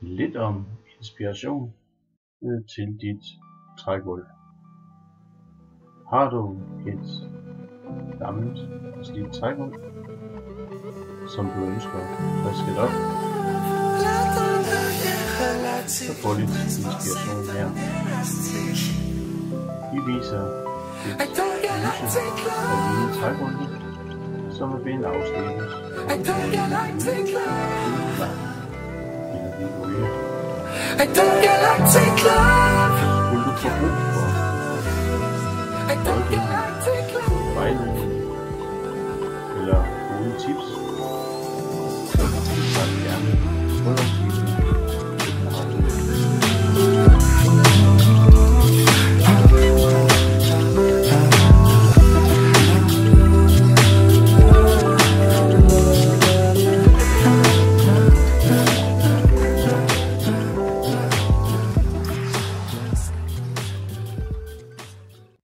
lidt om inspiration til dit trægulv. Har du et gammelt og slidt trægulv, som du ønsker frisket op, så få lidt inspiration her. Vi viser et lyse og lille trægulv, som er blevet afslebet Skulle du få brug